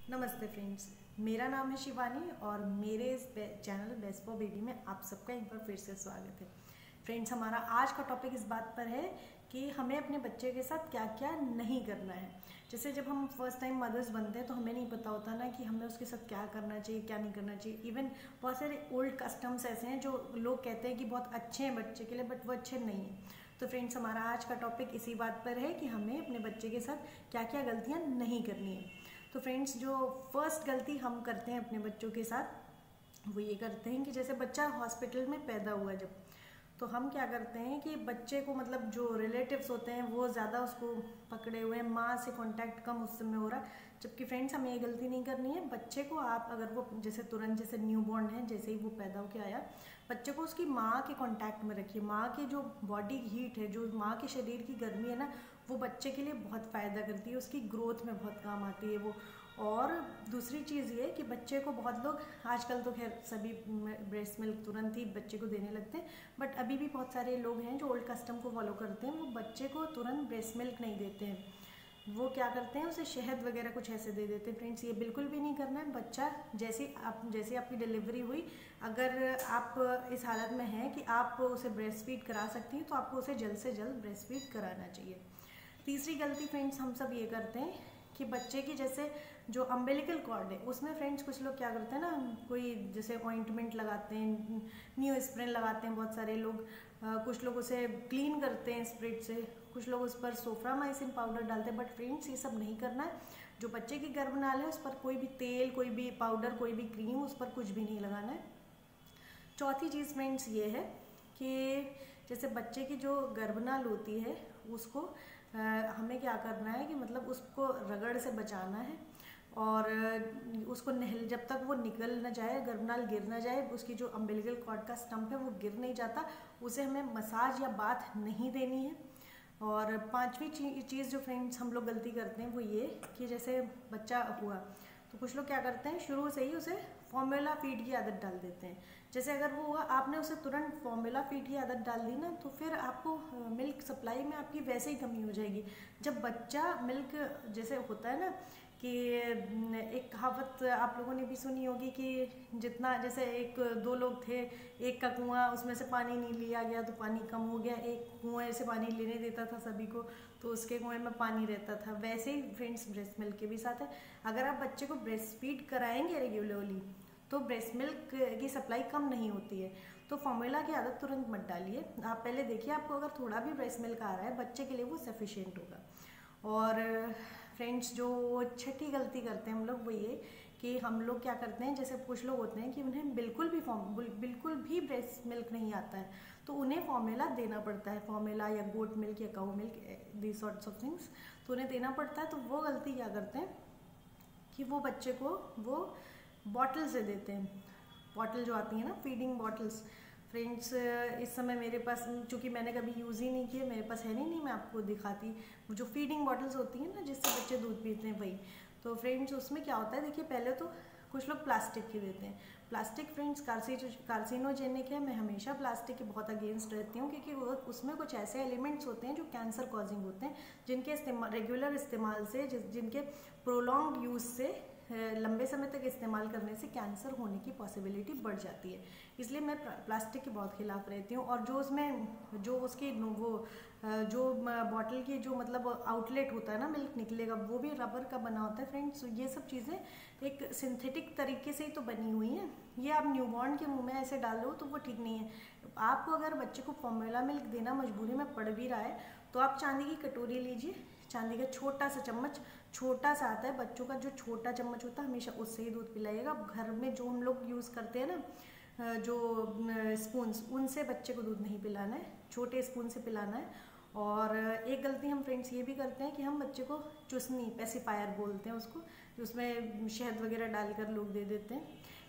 नमस्ते फ्रेंड्स, मेरा नाम है शिवानी और मेरे इस चैनल बेस्ट फॉर बेबी में आप सबका एक बार फिर से स्वागत है। फ्रेंड्स, हमारा आज का टॉपिक इस बात पर है कि हमें अपने बच्चे के साथ क्या क्या नहीं करना है। जैसे जब हम फर्स्ट टाइम मदर्स बनते हैं तो हमें नहीं पता होता ना कि हमें उसके साथ क्या करना चाहिए, क्या नहीं करना चाहिए। इवन बहुत सारे ओल्ड कस्टम्स ऐसे हैं जो लोग कहते हैं कि बहुत अच्छे हैं बच्चे के लिए, बट वो अच्छे नहीं हैं। तो फ्रेंड्स, हमारा आज का टॉपिक इसी बात पर है कि हमें अपने बच्चे के साथ क्या क्या गलतियाँ नहीं करनी है। तो फ्रेंड्स, जो फर्स्ट गलती हम करते हैं अपने बच्चों के साथ वो ये करते हैं कि जैसे बच्चा हॉस्पिटल में पैदा हुआ जब, तो हम क्या करते हैं कि बच्चे को मतलब जो रिलेटिव्स होते हैं वो ज़्यादा उसको पकड़े हुए हैं, माँ से कांटेक्ट कम उस समय हो रहा है। जबकि फ्रेंड्स, हमें ये गलती नहीं करनी है। बच्चे को आप अगर वो जैसे तुरंत जैसे न्यूबॉर्न है, जैसे ही वो पैदा होकर आया, बच्चे को उसकी माँ के कांटेक्ट में रखिए। माँ की जो बॉडी हीट है, जो माँ के शरीर की गर्मी है ना, वो बच्चे के लिए बहुत फ़ायदा करती है, उसकी ग्रोथ में बहुत काम आती है वो। और दूसरी चीज़ ये कि बच्चे को बहुत लोग आजकल तो खैर सभी ब्रेस्ट मिल्क तुरंत ही बच्चे को देने लगते हैं, बट अभी भी बहुत सारे लोग हैं जो ओल्ड कस्टम को फॉलो करते हैं। वो बच्चे को तुरंत ब्रेस्ट मिल्क नहीं देते हैं, वो क्या करते हैं, उसे शहद वगैरह कुछ ऐसे दे देते हैं। फ्रेंड्स, ये बिल्कुल भी नहीं करना है। बच्चा जैसे आपकी डिलीवरी हुई, अगर आप इस हालत में हैं कि आप उसे ब्रेस्ट फीड करा सकती हैं तो आपको उसे जल्द से जल्द ब्रेस्ट फीड कराना चाहिए। तीसरी गलती फ्रेंड्स हम सब ये करते हैं कि बच्चे की जैसे जो अम्बिलिकल कॉर्ड है उसमें फ्रेंड्स कुछ लोग क्या करते हैं ना, कोई जैसे ऑइंटमेंट लगाते हैं, न्यू स्प्रे लगाते हैं बहुत सारे लोग। कुछ लोग उसे क्लीन करते हैं स्प्रिट से, कुछ लोग उस पर सोफ्रामाइसिन पाउडर डालते हैं। बट फ्रेंड्स, ये सब नहीं करना है। जो बच्चे की गर्भनाल है उस पर कोई भी तेल, कोई भी पाउडर, कोई भी क्रीम, उस पर कुछ भी नहीं लगाना है। चौथी चीज़ फ्रेंड्स ये है कि जैसे बच्चे की जो गर्भनाल होती है उसको हमें क्या करना है कि मतलब उसको रगड़ से बचाना है और उसको जब तक वो निकल ना जाए, गर्भनाल गिर ना जाए, उसकी जो अम्बिलिकल कॉर्ड का स्टंप है वो गिर नहीं जाता, उसे हमें मसाज या बाथ नहीं देनी है। और पांचवी चीज़ जो फ्रेंड्स हम लोग गलती करते हैं वो ये कि जैसे बच्चा हुआ तो कुछ लोग क्या करते हैं, शुरू से ही उसे फॉर्मूला फीड की आदत डाल देते हैं। जैसे अगर वो हुआ, आपने उसे तुरंत फॉर्मूला फीड की आदत डाल दी ना, तो फिर आपको मिल्क सप्लाई में आपकी वैसे ही कमी हो जाएगी। जब बच्चा मिल्क जैसे होता है ना कि एक कहावत आप लोगों ने भी सुनी होगी कि जितना जैसे एक दो लोग थे, एक का कुआं, उसमें से पानी नहीं लिया गया तो पानी कम हो गया, एक कुएं से पानी लेने देता था सभी को तो उसके कुएं में पानी रहता था। वैसे ही फ्रेंड्स ब्रेस्ट मिल्क के भी साथ है। अगर आप बच्चे को ब्रेस्ट फीड कराएंगे रेगुलरली तो ब्रेस्ट मिल्क की सप्लाई कम नहीं होती है। तो फॉर्मूला की आदत तुरंत मत डालिए। आप पहले देखिए, आपको अगर थोड़ा भी ब्रेस्ट मिल्क आ रहा है बच्चे के लिए वो सफिशिएंट होगा। और फ्रेंड्स, जो छठी गलती करते हैं हम लोग वो ये कि हम लोग क्या करते हैं, जैसे कुछ लोग होते हैं कि उन्हें बिल्कुल भी ब्रेस्ट मिल्क नहीं आता है तो उन्हें फॉर्मूला देना पड़ता है, फॉर्मूला या गोट मिल्क या cow milk, this sorts of things, तो उन्हें देना पड़ता है। तो वो गलती क्या करते हैं कि वो बच्चे को वो बॉटल से देते हैं। बॉटल जो आती है ना, फीडिंग बॉटल्स। फ्रेंड्स, इस समय मेरे पास, चूँकि मैंने कभी यूज़ ही नहीं किया, मेरे पास है नहीं, मैं आपको दिखाती। वो जो फीडिंग बॉटल्स होती हैं ना जिससे बच्चे दूध पीते हैं, वही। तो फ्रेंड्स, उसमें क्या होता है, देखिए पहले तो कुछ लोग प्लास्टिक की देते हैं। प्लास्टिक फ्रेंड्स कार्सिनोजेनिक है। मैं हमेशा प्लास्टिक के बहुत अगेंस्ट रहती हूँ क्योंकि उसमें कुछ ऐसे एलिमेंट्स होते हैं जो कैंसर कॉजिंग होते हैं, जिनके रेगुलर इस्तेमाल से, जिनके प्रोलॉन्ग यूज़ से, लंबे समय तक इस्तेमाल करने से कैंसर होने की पॉसिबिलिटी बढ़ जाती है। इसलिए मैं प्लास्टिक के बहुत खिलाफ रहती हूँ। और जो उसमें जो उसकी वो जो बॉटल की जो मतलब आउटलेट होता है ना, मिल्क निकलेगा, वो भी रबर का बना होता है। फ्रेंड्स, ये सब चीज़ें एक सिंथेटिक तरीके से ही तो बनी हुई हैं। ये आप न्यूबॉर्न के मुंह में ऐसे डालो तो वो ठीक नहीं है। आपको अगर बच्चे को फॉर्मूला मिल्क देना मजबूरी में पड़ भी रहा है तो आप चांदी की कटोरी लीजिए, चांदी का छोटा सा चम्मच, छोटा सा आता है बच्चों का जो छोटा चम्मच होता है, हमेशा उससे ही दूध पिलाइएगा। घर में जो हम लोग यूज़ करते हैं ना, जो स्पून्स, उनसे बच्चे को दूध नहीं पिलाना है, छोटे स्पून से पिलाना है। और एक गलती हम फ्रेंड्स ये भी करते हैं कि हम बच्चे को चुसनी, पेसिफायर बोलते हैं उसको, उसमें शहद वगैरह डालकर लोग दे देते हैं,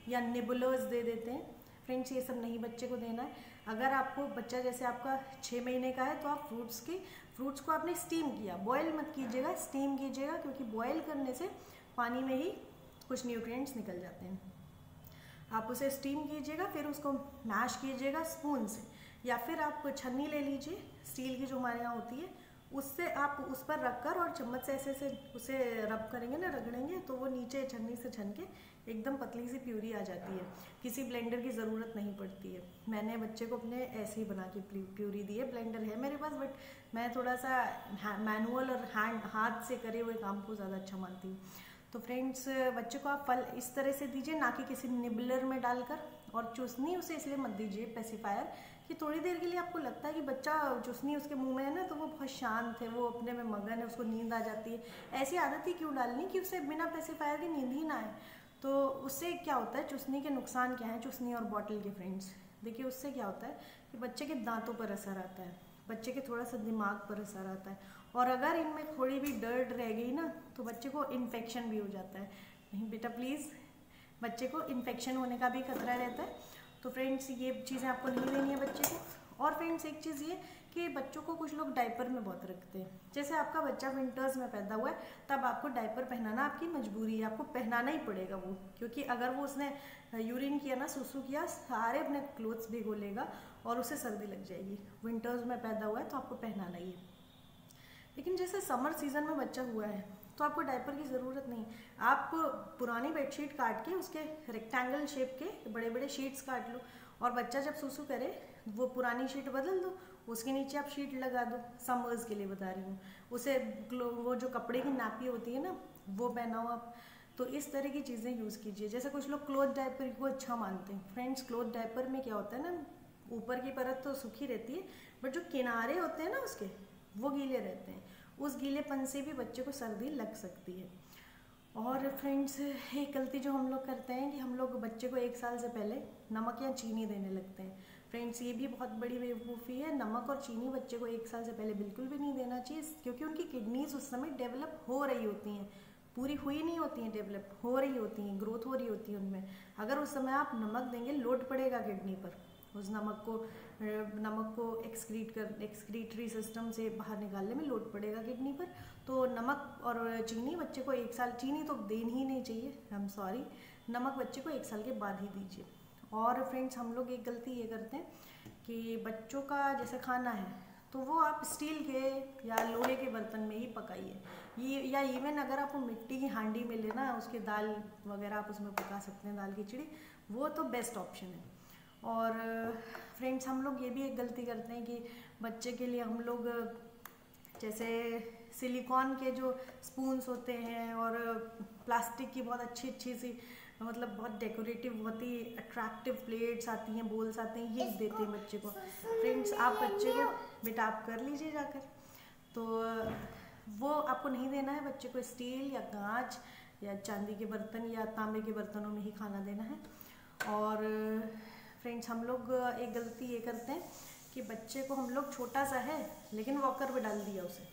या निबुलर्स दे देते हैं। फ्रेंड्स, ये सब नहीं बच्चे को देना है। अगर आपको बच्चा जैसे आपका 6 महीने का है तो आप फ्रूट्स को आपने स्टीम किया, बॉयल मत कीजिएगा, स्टीम कीजिएगा, क्योंकि बॉयल करने से पानी में ही कुछ न्यूट्रिएंट्स निकल जाते हैं। आप उसे स्टीम कीजिएगा, फिर उसको मैश कीजिएगा स्पून से, या फिर आप छन्नी ले लीजिए स्टील की जो हमारे यहाँ होती है, उससे आप उस पर रखकर और चम्मच से ऐसे ऐसे उसे रब करेंगे ना, रगड़ेंगे, तो वो नीचे छन्नी से छन के एकदम पतली सी प्यूरी आ जाती है। किसी ब्लेंडर की ज़रूरत नहीं पड़ती है। मैंने बच्चे को अपने ऐसे ही बना के प्यूरी दी है। ब्लेंडर है मेरे पास, बट मैं थोड़ा सा मैनुअल और हाथ से करे हुए काम को ज़्यादा अच्छा मानती हूँ। तो फ्रेंड्स, बच्चे को आप फल इस तरह से दीजिए, ना कि किसी निबलर में डालकर। और चूसनी उसे इसलिए मत दीजिए पेसिफायर कि थोड़ी देर के लिए आपको लगता है कि बच्चा चूसनी उसके मुंह में है ना, तो वो बहुत शांत है, वो अपने में मगन है, उसको नींद आ जाती है। ऐसी आदत ही क्यों डालनी कि उसे बिना पेसिफायर के नींद ही ना आए। तो उससे क्या होता है, चूसनी के नुकसान क्या है, चूसनी और बॉटल के फ्रेंड्स, देखिए उससे क्या होता है कि बच्चे के दांतों पर असर आता है, बच्चे के थोड़ा सा दिमाग पर असर आता है, और अगर इनमें थोड़ी भी डर्ट रह गई ना तो बच्चे को इन्फेक्शन भी हो जाता है। नहीं बेटा प्लीज़, बच्चे को इन्फेक्शन होने का भी खतरा रहता है। तो फ्रेंड्स, ये चीज़ें आपको नहीं देनी है बच्चे को। और फ्रेंड्स, एक चीज़ ये कि बच्चों को कुछ लोग डायपर में बहुत रखते हैं। जैसे आपका बच्चा विंटर्स में पैदा हुआ है, तब आपको डायपर पहनाना आपकी मजबूरी है, आपको पहनाना ही पड़ेगा वो, क्योंकि अगर वो उसने यूरिन किया ना, सुसु किया, सारे अपने क्लोथ्स भिगो लेगा और उसे सर्दी लग जाएगी। विंटर्स में पैदा हुआ है तो आपको पहनाना ही है। लेकिन जैसे समर सीजन में बच्चा हुआ है तो आपको डायपर की ज़रूरत नहीं। आप पुरानी बेडशीट काट के उसके रेक्टेंगल शेप के बड़े बड़े शीट्स काट लो, और बच्चा जब सुसु करे वो पुरानी शीट बदल दो, उसके नीचे आप शीट लगा दो। समर्स के लिए बता रही हूँ। उसे वो जो कपड़े की नापी होती है ना, वो पहनाओ आप। तो इस तरह की चीज़ें यूज़ कीजिए। जैसे कुछ लोग क्लोथ डायपर को अच्छा मानते हैं। फ्रेंड्स, क्लोथ डायपर में क्या होता है ना, ऊपर की परत तो सूखी रहती है, बट जो किनारे होते हैं ना उसके, वो गीले रहते हैं। उस गीलेपन से भी बच्चे को सर्दी लग सकती है। और फ्रेंड्स, एक गलती जो हम लोग करते हैं कि हम लोग बच्चे को 1 साल से पहले नमक या चीनी देने लगते हैं। फ्रेंड्स, ये भी बहुत बड़ी बेवकूफ़ी है। नमक और चीनी बच्चे को 1 साल से पहले बिल्कुल भी नहीं देना चाहिए, क्योंकि उनकी किडनीज उस समय डेवलप हो रही होती हैं, पूरी हुई नहीं होती हैं, डेवलप हो रही होती हैं, ग्रोथ हो रही होती है उनमें। अगर उस समय आप नमक देंगे, लोड पड़ेगा किडनी पर। उस नमक को एक्सक्रीटरी सिस्टम से बाहर निकालने में लोड पड़ेगा किडनी पर। तो नमक और चीनी बच्चे को 1 साल, चीनी तो देनी ही नहीं चाहिए, आई एम सॉरी, नमक बच्चे को 1 साल के बाद ही दीजिए। और फ्रेंड्स, हम लोग एक गलती ये करते हैं कि बच्चों का जैसे खाना है तो वो आप स्टील के या लोहे के बर्तन में ही पकाइए। ये या इवन अगर आपको मिट्टी की हांडी मिले ना, उसके दाल वगैरह आप उसमें पका सकते हैं, दाल खिचड़ी, वो तो बेस्ट ऑप्शन है। और फ्रेंड्स, हम लोग ये भी एक गलती करते हैं कि बच्चे के लिए हम लोग जैसे सिलिकॉन के जो स्पून्स होते हैं और प्लास्टिक की बहुत अच्छी अच्छी सी, मतलब बहुत डेकोरेटिव, बहुत ही अट्रैक्टिव प्लेट्स आती हैं, बोल्स आते हैं, ये देते हैं बच्चे को। फ्रेंड्स, आप बच्चे को, बेटा आप कर लीजिए जाकर, तो वो आपको नहीं देना है बच्चे को। स्टील या कांच या चांदी के बर्तन या तांबे के बर्तनों में ही खाना देना है। और फ्रेंड्स, हम लोग एक गलती ये करते हैं कि बच्चे को हम लोग, छोटा सा है लेकिन वॉकर पे डाल दिया उसे।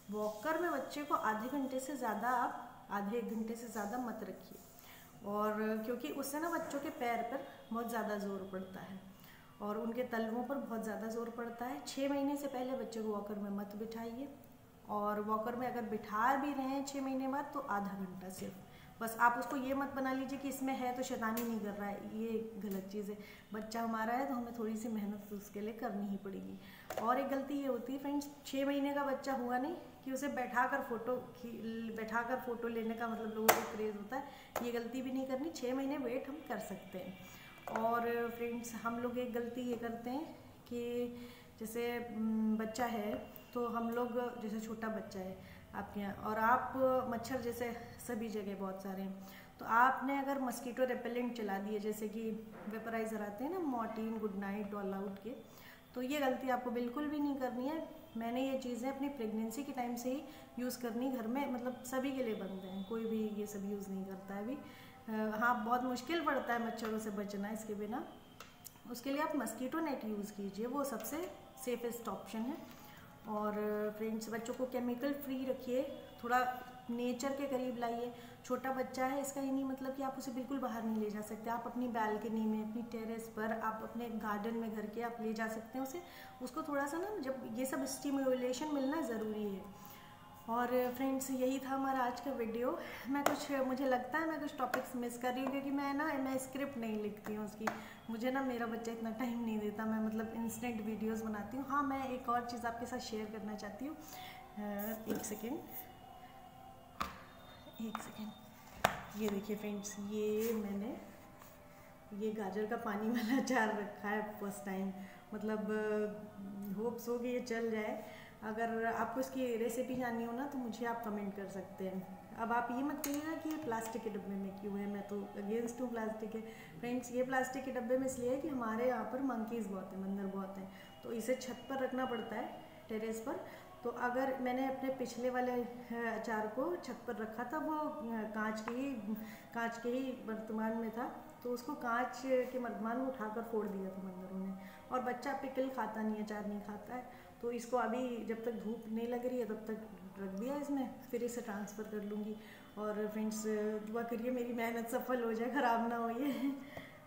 वॉकर में बच्चे को आधे घंटे से ज़्यादा, आप आधे 1 घंटे से ज़्यादा मत रखिए, और क्योंकि उससे ना बच्चों के पैर पर बहुत ज़्यादा ज़ोर पड़ता है और उनके तलवों पर बहुत ज़्यादा ज़ोर पड़ता है। 6 महीने से पहले बच्चे को वॉकर में मत बिठाइए, और वॉकर में अगर बिठा भी रहे हैं 6 महीने बाद तो आधा घंटा सिर्फ। बस आप उसको ये मत बना लीजिए कि इसमें है तो शैतानी नहीं कर रहा है, ये गलत चीज़ है। बच्चा हमारा है तो हमें थोड़ी सी मेहनत उसके लिए करनी ही पड़ेगी। और एक गलती ये होती है फ्रेंड्स, 6 महीने का बच्चा हुआ नहीं कि उसे बैठाकर फ़ोटो लेने का मतलब लोगों को क्रेज़ होता है, ये गलती भी नहीं करनी। 6 महीने वेट हम कर सकते हैं। और फ्रेंड्स, हम लोग एक गलती ये करते हैं कि जैसे बच्चा है तो हम लोग, जैसे छोटा बच्चा है आपके यहाँ, और आप मच्छर जैसे सभी जगह बहुत सारे हैं, तो आपने अगर मस्कीटो रेपेलेंट चला दिए, जैसे कि वेपराइज़र आते हैं ना, Morton, good night, all out के, तो ये गलती आपको बिल्कुल भी नहीं करनी है। मैंने ये चीज़ें अपनी प्रेगनेंसी के टाइम से ही यूज़ करनी घर में, मतलब सभी के लिए बनते हैं, कोई भी ये सब यूज़ नहीं करता है अभी। हाँ, बहुत मुश्किल पड़ता है मच्छरों से बचना इसके बिना, उसके लिए आप मस्कीटो नेट यूज़ कीजिए, वो सबसे सेफेस्ट ऑप्शन है। और फ्रेंड्स, बच्चों को केमिकल फ्री रखिए, थोड़ा नेचर के करीब लाइए। छोटा बच्चा है, इसका ये नहीं मतलब कि आप उसे बिल्कुल बाहर नहीं ले जा सकते। आप अपनी बालकनी में, अपनी टेरेस पर, आप अपने गार्डन में घर के आप ले जा सकते हैं उसे। उसको थोड़ा सा ना, जब ये सब स्टिमुलेशन मिलना ज़रूरी है। और फ्रेंड्स, यही था हमारा आज का वीडियो। मुझे लगता है मैं कुछ टॉपिक्स मिस कर रही हूँ, क्योंकि मैं स्क्रिप्ट नहीं लिखती हूँ उसकी। मुझे ना मेरा बच्चा इतना टाइम नहीं देता, मैं मतलब इंस्टेंट वीडियोस बनाती हूँ। हाँ, मैं एक और चीज़ आपके साथ शेयर करना चाहती हूँ एक सेकेंड, ये देखिए फ्रेंड्स, ये मैंने ये गाजर का पानी वाला अचार रखा है फर्स्ट टाइम, मतलब होप्स हो कि ये चल जाए। अगर आपको इसकी रेसिपी जाननी हो ना तो मुझे आप कमेंट कर सकते हैं। अब आप ये मत कहिएगा कि ये प्लास्टिक के डब्बे में क्यों है, मैं तो अगेंस्ट हूँ प्लास्टिक के। फ्रेंड्स ये प्लास्टिक के डब्बे में इसलिए है कि हमारे यहाँ पर मंकीज़ बहुत हैं, बंदर बहुत हैं, तो इसे छत पर रखना पड़ता है, टेरेस पर। तो अगर मैंने अपने पिछले वाले अचार को छत पर रखा था, वो कांच के ही बर्तमान में था, तो उसको कांच के मर्तमान में उठाकर फोड़ दिया था बंदरों ने। और बच्चा पिकल खाता नहीं है, अचार नहीं खाता है, तो इसको अभी जब तक धूप नहीं लग रही है तब तक रख दिया इसमें, फिर इसे ट्रांसफ़र कर लूँगी। और फ्रेंड्स दुआ करिए मेरी मेहनत सफल हो जाए, ख़राब ना हो ये।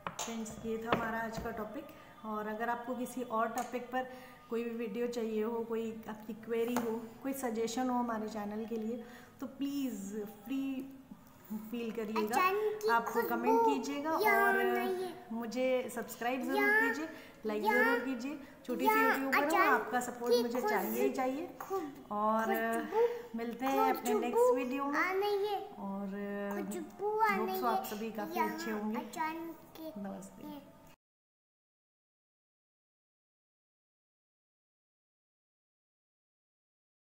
फ्रेंड्स ये था हमारा आज का टॉपिक। और अगर आपको किसी और टॉपिक पर कोई भी वीडियो चाहिए हो, कोई आपकी क्वेरी हो, कोई सजेशन हो हमारे चैनल के लिए, तो प्लीज़ फ्री फील करिएगा, आप कमेंट कीजिएगा और मुझे सब्सक्राइब ज़रूर कीजिए, लाइक ज़रूर कीजिए। छोटी सी यूट्यूबर हूँ, आपका सपोर्ट मुझे चाहिए ही चाहिए। और मिलते हैं अपने नेक्स्ट वीडियो में, और होप्स आप सभी काफ़ी अच्छे होंगे। नमस्ते।